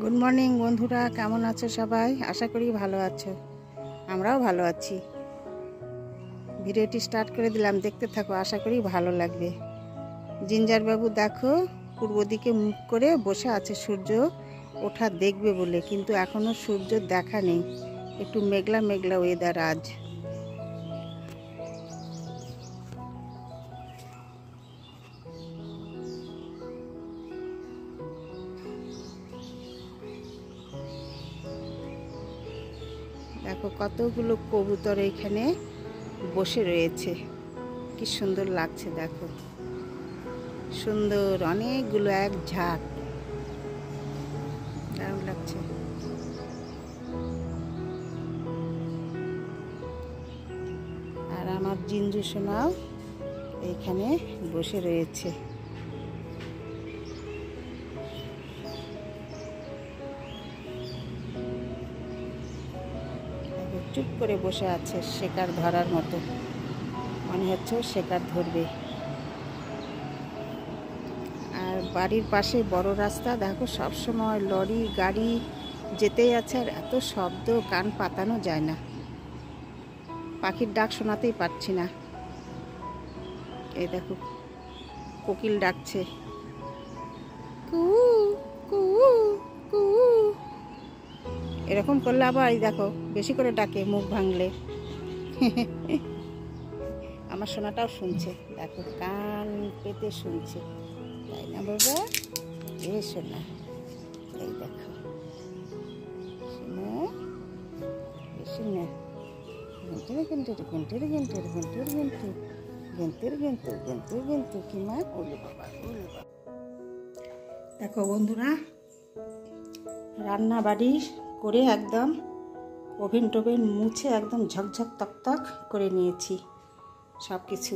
Good morning বন্ধুরা, কেমন আছো সবাই? আশা করি ভালো আছো। আমরাও ভালো আছি। ভিডিওটি স্টার্ট করে দিলাম, দেখতে থাকো, আশা করি ভালো লাগবে। জিঞ্জার বাবু দেখো পূর্ব দিকে মুখ করে বসে আছে সূর্য ওঠা দেখবে বলে, কিন্তু এখনো সূর্য দেখা নেই। একটু মেঘলা মেঘলা ওয়েদার আজ। দেখো কতগুলো কবুতর এখানে বসে রয়েছে, কি সুন্দর লাগছে। দেখো সুন্দর, অনেকগুলো এক ঝাঁক, দারুণ লাগছে। আর আমার জিঞ্জু সোনাও এইখানে বসে রয়েছে। চুপ করে বসে আছে, শিকার ধরার মতো, মনে হচ্ছে শিকার ধরবে। আর বাড়ির পাশে বড় রাস্তা, দেখো সবসময় লরি গাড়ি যেতেই আছে, আর এত শব্দ কান পাতানো যায় না। পাখির ডাক শোনাতেই পারছি না। এই দেখো কোকিল ডাকছে, কু কু কু। এরকম করলে আবার এই দেখো বেশি করে ডাকে মুখ ভাঙলে। আমার সোনাটাও শুনছে, দেখো কান পেতে শুনছে, তাই না বাবা? এ সোনা, এই দেখো সোনা, সোনা ঘন্টের ঘন্টের ঘন্টের ঘন্টের ঘন্টের ঘন্টু ঘন্টের ঘন্টু ঘন্টের ঘন্টু। কি মা? ওলে বাবা, ওলে বাবা। দেখো বন্ধুরা, রান্না বাড়ি করে একদম ওভেন টোভেন মুছে একদম ঝকঝক তকতক করে নিয়েছি সব কিছু।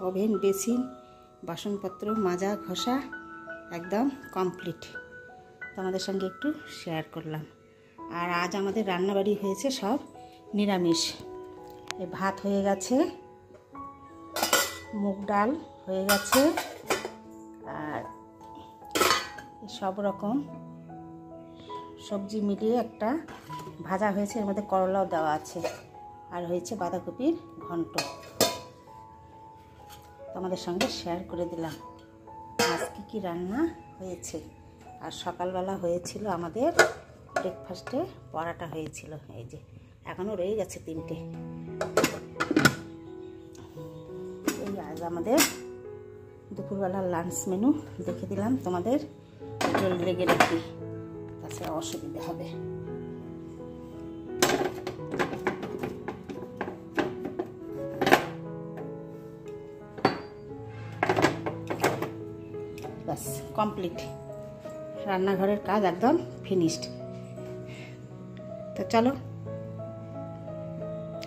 ওভেন, বেসিন, বাসনপত্র মাজা ঘষা একদম কমপ্লিট। তোমাদের সঙ্গে একটু শেয়ার করলাম। আর আজ আমাদের রান্নাবাড়ি হয়েছে সব নিরামিষ। এই ভাত হয়ে গেছে, মুগ ডাল হয়ে গেছে, আর সব রকম সবজি মিলিয়ে একটা ভাজা হয়েছে, এর মধ্যে করলাও দেওয়া আছে, আর হয়েছে বাঁধাকপির ঘন্ট। তোমাদের সঙ্গে শেয়ার করে দিলাম আজ কী কী রান্না হয়েছে। আর সকালবেলা হয়েছিল আমাদের ব্রেকফাস্টে পরাটা হয়েছিল, এই যে এখনও রয়ে গেছে 3টে। এই আজ আমাদের দুপুরবেলার লাঞ্চ মেনু দেখে দিলাম তোমাদের, লেগে রাখি, তাছাড়া অসুবিধা হবে। ব্যাস কমপ্লিট, রান্নাঘরের কাজ একদম ফিনিশড। তো চলো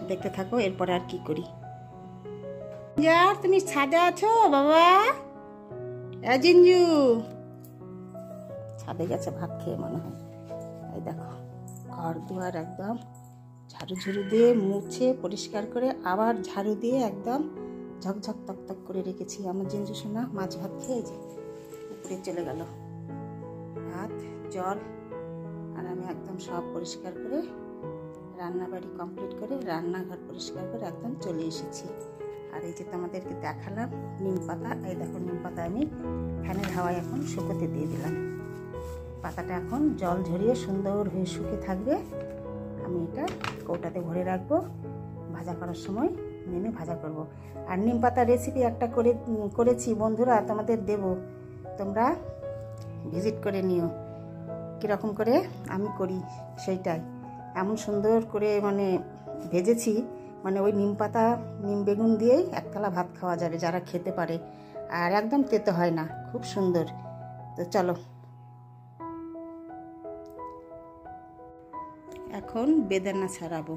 দেখতে থাকো এরপরে আর কি করি। যার তুমি ছাদে আছো বাবা? জিঞ্জু ছাদে গেছে ভাত খেয়ে মনে হয়। এই দেখো ঘর দুয়ার একদম ঝাড়ু ঝুড়ু দিয়ে মুছে পরিষ্কার করে আবার ঝাড়ু দিয়ে একদম ঝকঝক তকতক করে রেখেছি। আমার জিঞ্জু সোনা মাছ ভাত খেয়ে যে উপরে চলে গেল, ভাত জল, আর আমি একদম সব পরিষ্কার করে রান্নাবাড়ি কমপ্লিট করে রান্নাঘর পরিষ্কার করে একদম চলে এসেছি। আর এই যে তোমাদেরকে দেখালাম নিম পাতা, এই দেখো নিম পাতা আমি ফ্যানের হাওয়ায় এখন শুকোতে দিয়ে দিলাম। পাতাটা এখন জল ঝরিয়ে সুন্দর হয়ে শুকে থাকবে। আমি এটা কৌটাতে ভরে রাখবো, ভাজা করার সময় নেমে ভাজা করব। আর নিম পাতার রেসিপি একটা করেছি বন্ধুরা, তোমাদের দেব, তোমরা ভিজিট করে নিও। কীরকম করে আমি করি সেইটাই, এমন সুন্দর করে মানে ভেজেছি, মানে ওই নিম পাতা নিম বেগুন দিয়েই একতলা ভাত খাওয়া যাবে যারা খেতে পারে, আর একদম তেতো হয় না, খুব সুন্দর। তো চলো এখন বেদানা ছাড়াবো।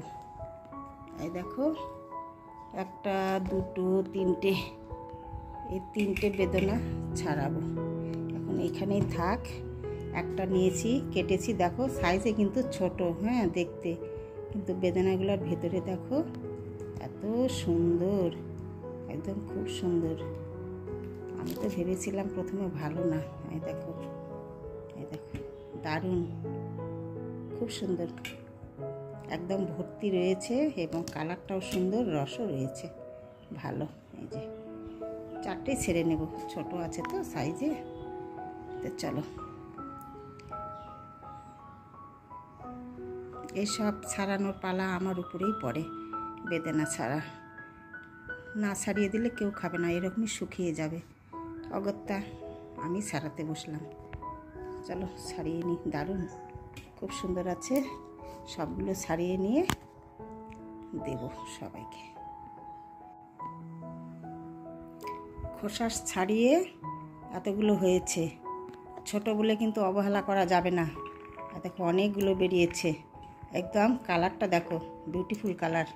এই দেখো একটা দুটো তিনটে, এই 3টে বেদানা ছাড়াবো। এখন এখানেই থাক। একটা নিয়েছি, কেটেছি, দেখো সাইজে কিন্তু ছোট, হ্যাঁ দেখতে, কিন্তু বেদানাগুলোর ভেতরে দেখো এত সুন্দর, একদম খুব সুন্দর। আমি তো ভেবেছিলাম প্রথমে ভালো না, এই দেখো দারুণ। খুব সুন্দর, একদম ভর্তি রয়েছে এবং কালারটাও সুন্দর, রসও রয়েছে ভালো। এই যে 4টেই ছেড়ে নেব, ছোট আছে তো সাইজে। তো চলো, এইসব ছাড়ানোর পালা আমার উপরেই পড়ে, বেদানা ছাড়া। না ছাড়িয়ে দিলে কেউ খাবে না, এরকমই শুকিয়ে যাবে। অগত্যা আমি ছাড়াতে বসলাম। চলো ছাড়িয়ে নিই। দারুণ, খুব সুন্দর আছে। সবগুলো ছাড়িয়ে নিয়ে দেব সবাইকে। খোসা ছাড়িয়ে এতগুলো হয়েছে, ছোট বলে কিন্তু অবহেলা করা যাবে না। দেখো অনেকগুলো বেরিয়েছে। একদম কালারটা দেখো, বিউটিফুল কালার,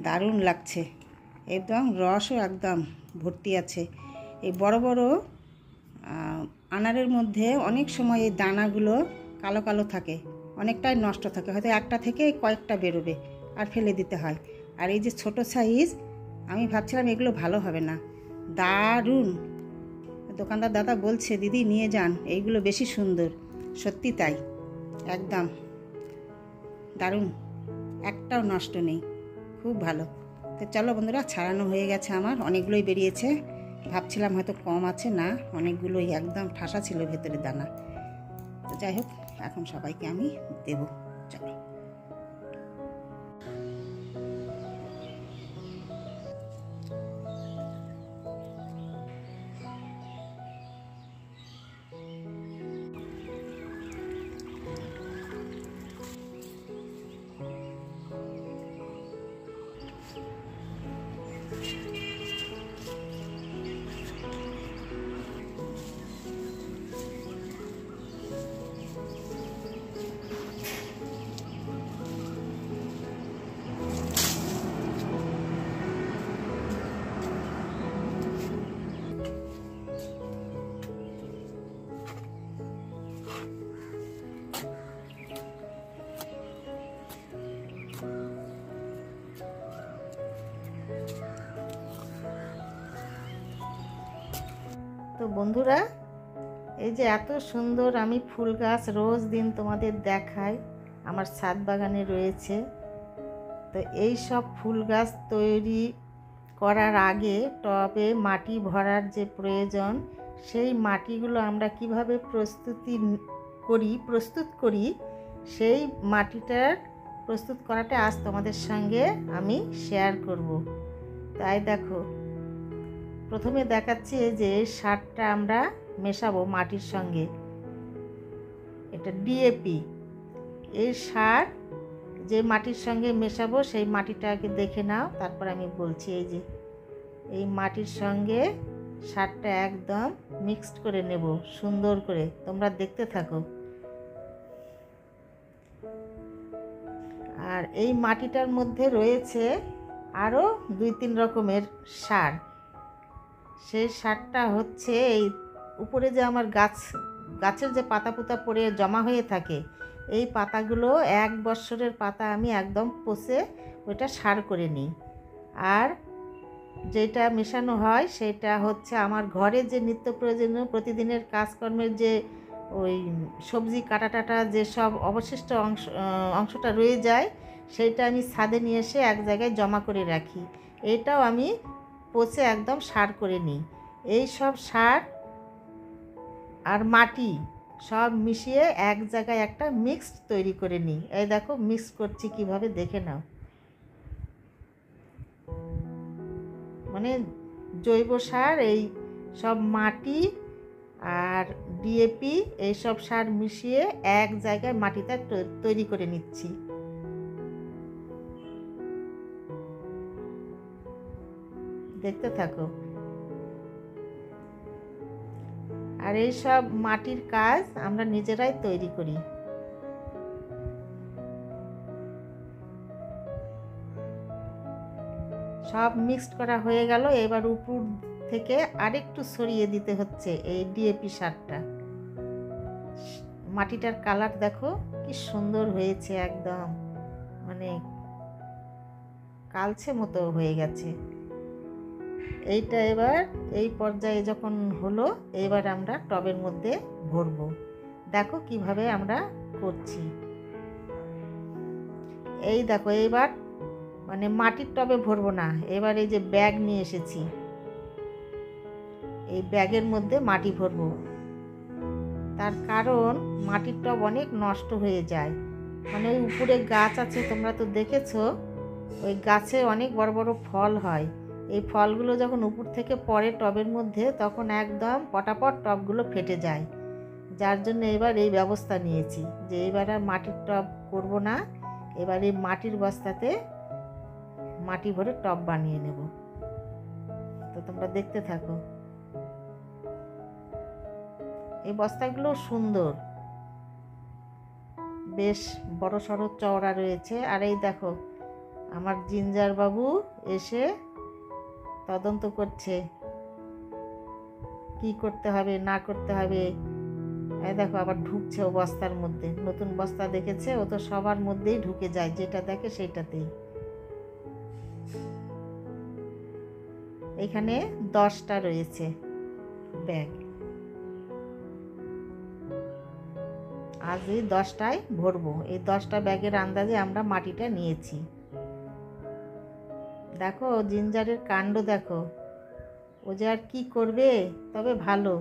দারুণ লাগছে। একদম রসও একদম ভর্তি আছে। এই বড় বড় আনারের মধ্যে অনেক সময় এই দানাগুলো কালো কালো থাকে, অনেকটাই নষ্ট থাকে, হয়তো একটা থেকে কয়েকটা বেরোবে আর ফেলে দিতে হয়। আর এই যে ছোট সাইজ, আমি ভাবছিলাম এগুলো ভালো হবে না, দারুণ। দোকানদার দাদা বলছে দিদি নিয়ে যান, এইগুলো বেশি সুন্দর। সত্যি তাই, একদম দারুণ, একটাও নষ্ট নেই, খুব ভালো। তো চলো বন্ধুরা, ছাড়ানো হয়ে গেছে আমার, অনেকগুলোই বেরিয়েছে। ভাবছিলাম হয়তো কম আছে, না অনেকগুলোই, একদম ঠাসা ছিল ভেতরে দানা। তো যাই হোক, এখন সবাইকে আমি দেব। চলো, তো বন্ধুরা, এই যে এত সুন্দর আমি ফুল গাছ রোজ দিন তোমাদের দেখাই, আমার ছাদ বাগানে রয়েছে। তো এই সব ফুল গাছ তৈরি করার আগে টবে মাটি ভরার যে প্রয়োজন, সেই মাটিগুলো আমরা কিভাবে প্রস্তুত করি, সেই মাটিটার প্রস্তুত করাটা আজ তোমাদের সঙ্গে আমি শেয়ার করব। তাই দেখো, প্রথমে দেখাচ্ছি যে সারটা আমরা মেশাবো মাটির সঙ্গে, এটা ডিএপি। এই সার যে মাটির সঙ্গে মেশাবো সেই মাটিটা আগে দেখে নাও, তারপর আমি বলছি। এই যে এই মাটির সঙ্গে সারটা একদম মিক্সড করে নেব সুন্দর করে, তোমরা দেখতে থাকো। আর এই মাটিটার মধ্যে রয়েছে আরও 2-3 রকমের সার। সেই সারটা হচ্ছে এই উপরে যে আমার গাছের যে পাতা পুতা পড়ে জমা হয়ে থাকে, এই পাতাগুলো 1 বছরের পাতা আমি একদম পচে ওইটা সার করে নিই। আর যেটা মেশানো হয় সেটা হচ্ছে আমার ঘরে যে নিত্য প্রয়োজনীয় প্রতিদিনের কাজকর্মের যে ওই সবজি কাটা যেসব অবশিষ্ট অংশটা রয়ে যায়, সেইটা আমি ছাদে নিয়ে এসে এক জায়গায় জমা করে রাখি। এটাও আমি পচে একদম সার করে নিই। এই সব সার আর মাটি সব মিশিয়ে এক জায়গায় একটা মিক্সড তৈরি করে নিই। এই দেখো মিক্স করছি কিভাবে, দেখে নাও। মানে জৈব সার, এই সব মাটি আর ডিএপি এইসব সার মিশিয়ে এক জায়গায় মাটিটা তৈরি করে নিচ্ছি। দেখতে থাকো। আর এই সব মাটির কাজ আমরা নিজেরাই তৈরি করি। সব মিক্সড করা হয়ে গেল। এবার উপর থেকে আরেকটু ছড়িয়ে দিতে হচ্ছে এই ডিএপি সারটা। মাটিটার কালার দেখো কি সুন্দর হয়েছে, একদম মানে কালচে মতো হয়ে গেছে। এইটা এবার এই পর্যায়ে যখন হলো, এবার আমরা টবের মধ্যে ভরবো। দেখো কিভাবে আমরা করছি। এই দেখো এবার মানে মাটির টবে ভরবো না, এবার এই যে ব্যাগ নিয়ে এসেছি, এই ব্যাগের মধ্যে মাটি ভরবো। তার কারণ মাটির টব অনেক নষ্ট হয়ে যায়, মানে ওই উপরে গাছ আছে, তোমরা তো দেখেছো, ওই গাছে অনেক বড় বড় ফল হয়। এই ফলগুলো যখন উপর থেকে পড়ে টবের মধ্যে তখন একদম পটাপট টবগুলো ফেটে যায়। যার জন্য এবার এই ব্যবস্থা নিয়েছি যে এবার আর মাটির টব করব না, এবার এই মাটির বস্তাতে মাটি ভরে টব বানিয়ে নেব। তো তোমরা দেখতে থাকো। এই বস্তাগুলো সুন্দর, বেশ বড় সড়ো চওড়া রয়েছে। আর এই দেখো আমার জিঞ্জার বাবু এসে তদন্ত করছে কি করতে হবে না করতে হবে। এই দেখো আবার ঢুকছে ও বস্তার মধ্যে, নতুন বস্তা দেখেছে, ও তো সবার মধ্যেই ঢুকে যায়, যেটা দেখে সেইটাতেই। এখানে 10টা রয়েছে ব্যাগ, আজ এই 10টায় ভরবো। এই 10টা ব্যাগের আন্দাজে আমরা মাটিটা নিয়েছি। দেখো জিঞ্জারের কাণ্ড দেখো, ও যে আর কি করবে, তবে ভালো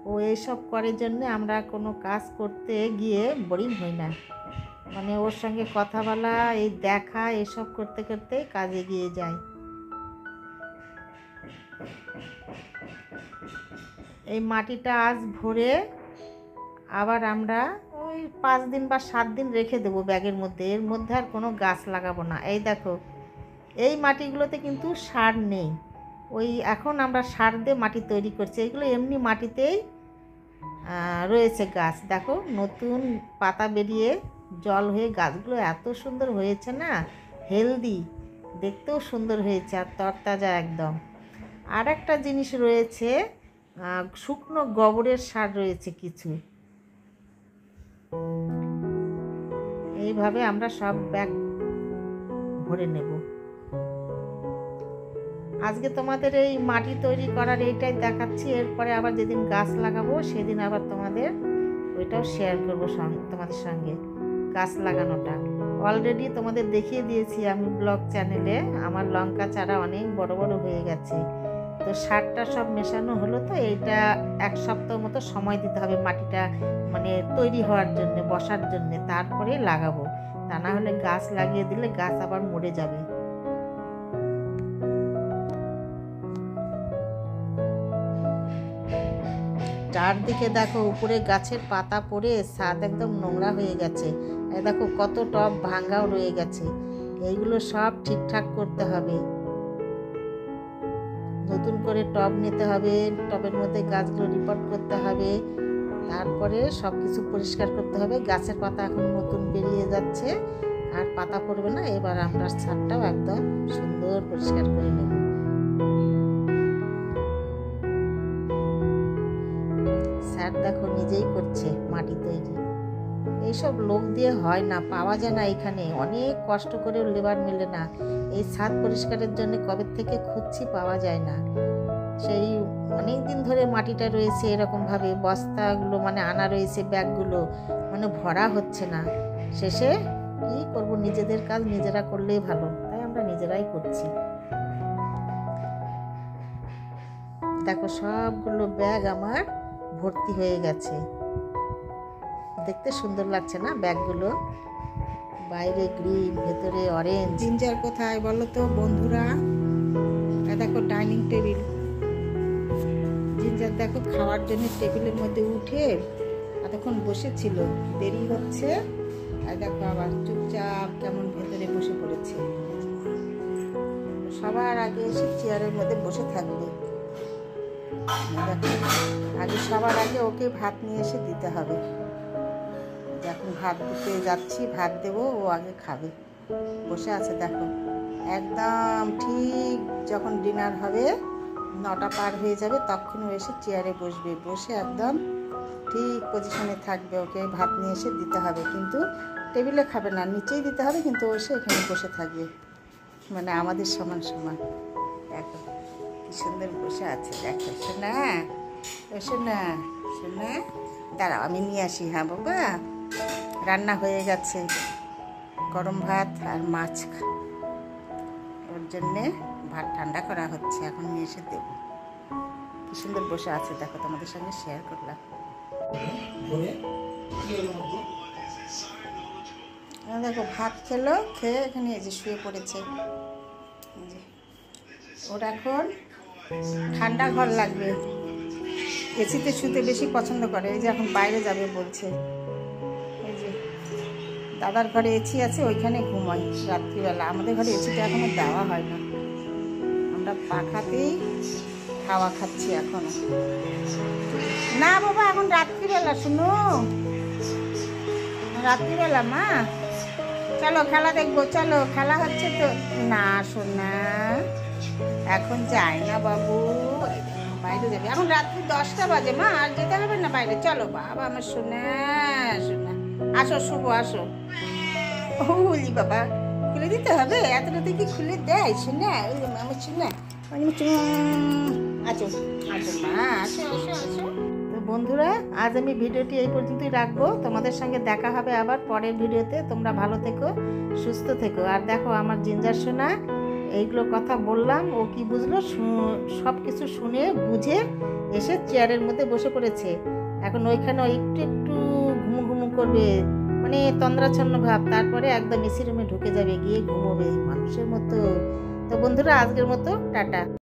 ও এইসব করে জন্য আমরা কোনো কাজ করতে গিয়ে বোরিং হই না। মানে ওর সঙ্গে কথা বলা, এই দেখা, এসব করতে করতে কাজে গিয়ে যায়। এই মাটিটা আজ ভরে আবার আমরা ওই 5 দিন বা 7 দিন রেখে দেবো ব্যাগের মধ্যে। এর মধ্যে আর কোনো গাছ লাগাবো না। এই দেখো এই মাটিগুলোতে কিন্তু সার নেই, ওই এখন আমরা সার দিয়ে মাটি তৈরি করছি। এগুলো এমনি মাটিতেই রয়েছে গাছ। দেখো নতুন পাতা বেরিয়ে জল হয়ে গাছগুলো এত সুন্দর হয়েছে না, হেলদি, দেখতেও সুন্দর হয়েছে আর তরতাজা একদম। আর একটা জিনিস রয়েছে, শুকনো গোবরের সার রয়েছে কিছু। এইভাবে আমরা সব ব্যাগ ভরে নেব। আজকে তোমাদের এই মাটি তৈরি করার এইটাই দেখাচ্ছি, এরপরে আবার যেদিন গাছ লাগাবো সেদিন আবার তোমাদের ওইটাও শেয়ার করবো তোমাদের সঙ্গে, গাছ লাগানোটা। অলরেডি তোমাদের দেখিয়ে দিয়েছি আমি ব্লগ চ্যানেলে, আমার লঙ্কা চারা অনেক বড় বড় হয়ে গেছে। তো সারটা সব মেশানো হলো, তো এইটা 1 সপ্তাহ মতো সময় দিতে হবে মাটিটা মানে তৈরি হওয়ার জন্য, বসার জন্য, তারপরে লাগাবো। তা না হলে গাছ লাগিয়ে দিলে গাছ আবার মরে যাবে। চারদিকে দেখো উপরে গাছের পাতা পড়ে ছাদ একদম নোংরা হয়ে গেছে। এই দেখো কত টব ভাঙাও রয়ে গেছে। এইগুলো সব ঠিকঠাক করতে হবে, নতুন করে টব নিতে হবে, টবের মধ্যে গাছগুলো রিপোর্ট করতে হবে, তারপরে সব কিছু পরিষ্কার করতে হবে। গাছের পাতা এখন নতুন বেরিয়ে যাচ্ছে, আর পাতা পড়বে না। এবার আমরা ছাদটাও একদম সুন্দর পরিষ্কার করে নেব। স্যার দেখো নিজেই করছে মাটি তৈরি। এইসব লোক দিয়ে হয় না, পাওয়া যায় না এখানে, অনেক কষ্ট করে লেবার মিলে না। এই ছাদ পরিষ্কারের জন্য কবে থেকে খুঁজছি, পাওয়া যায় না। সেই অনেক দিন ধরে মাটিটা রয়েছে এরকমভাবে, বস্তাগুলো মানে আনা রয়েছে, ব্যাগগুলো মানে ভরা হচ্ছে না। শেষে কি করব, নিজেদের কাজ নিজেরা করলেই ভালো, তাই আমরা নিজেরাই করছি। দেখো সবগুলো ব্যাগ আমার ভর্তি হয়ে গেছে, দেখতে সুন্দর লাগছে না ব্যাগগুলো, বাইরে গ্রিন ভেতরে অরেঞ্জ। জিঞ্জার কোথায় বলো তো বন্ধুরা? দেখো ডাইনিং টেবিল, জিঞ্জার দেখো খাওয়ার জন্য টেবিলের মধ্যে উঠে এতক্ষণ বসেছিল, দেরি হচ্ছে, আর দেখো আবার চুপচাপ কেমন ভেতরে বসে পড়েছে। সবার আগে এসে চেয়ারের মধ্যে বসে থাকবে। দেখো আগে সবার আগে ওকে ভাত নিয়ে এসে দিতে হবে। এখন ভাত দিতে যাচ্ছি, ভাত দেবো, ও আগে খাবে। বসে আছে দেখো, একদম ঠিক যখন ডিনার হবে 9টা পার হয়ে যাবে তখন ও এসে চেয়ারে বসবে, বসে একদম ঠিক পজিশনে থাকবে। ওকে ভাত নিয়ে এসে দিতে হবে, কিন্তু টেবিলে খাবে না, নিচেই দিতে হবে, কিন্তু ও এসে এখানে বসে থাকবে, মানে আমাদের সমান সমান। দেখো কি সুন্দর বসে আছে, দেখো শোনা, শোনা, শোনা, দাঁড়াও আমি নিয়ে আসি। হ্যাঁ বাবা, রান্না হয়ে গেছে, গরম ভাত আর মাছ ওর জন্যে ভাত ঠান্ডা করা হচ্ছে, এখন নিয়ে এসে দেবো। কি সুন্দর বসে আছে দেখো, তোমাদের সঙ্গে শেয়ার করলাম। দেখো ভাত খেলো, খেয়ে এখানে এই যে শুয়ে পড়েছে। ওর এখন ঠান্ডা ঘর লাগবে, এসিতে শুতে বেশি পছন্দ করে। এই যে এখন বাইরে যাবে বলছে। এই যে দাদার ঘরে এসি আছে, ওইখানে ঘুমাই রাত্রিবেলা। আমাদের ঘরে এসিটা এখনো দেওয়া হয় না, আমরা পাখাতেই খাওয়া খাচ্ছি এখনো। না বাবা, এখন রাত্রিবেলা, শুনো রাত্রিবেলা মা, চলো খেলা দেখবো, চলো খেলা হচ্ছে তো। না শোনা, এখন যাই না বাবু, বাইরে যাবে। এখন রাত্রি 10টা বাজে মা, আর যেতে হবে না বাইরে। চলো বাবা আমার শোনা, শোনা আসো, শুভ আসো। ও বলি বাবা, খুলে দিতে হবে? এত রাতে কি খুলে দেয় শোনা? ওই আমার শোনা, আছো আসো মা, আসো আসো আসো। তো বন্ধুরা, আজ আমি ভিডিওটি এই পর্যন্তই রাখবো। তোমাদের সঙ্গে দেখা হবে আবার পরের ভিডিওতে। তোমরা ভালো থেকো, সুস্থ থেকো। আর দেখো আমার জিঞ্জার সোনা এইগুলো কথা বললাম, ও কি বুঝলো, সব কিছু শুনে বুঝে এসে চেয়ারের মধ্যে বসে পড়েছে। এখন ওইখানে একটু একটু ঘুমু ঘুমু করবে, মানে তন্দ্রাচ্ছন্ন ভাব। তারপরে একদম এসি রুমে ঢুকে যাবে, গিয়ে ঘুমোবে মানুষের মতো। তো বন্ধুরা, আজকের মতো টাটা।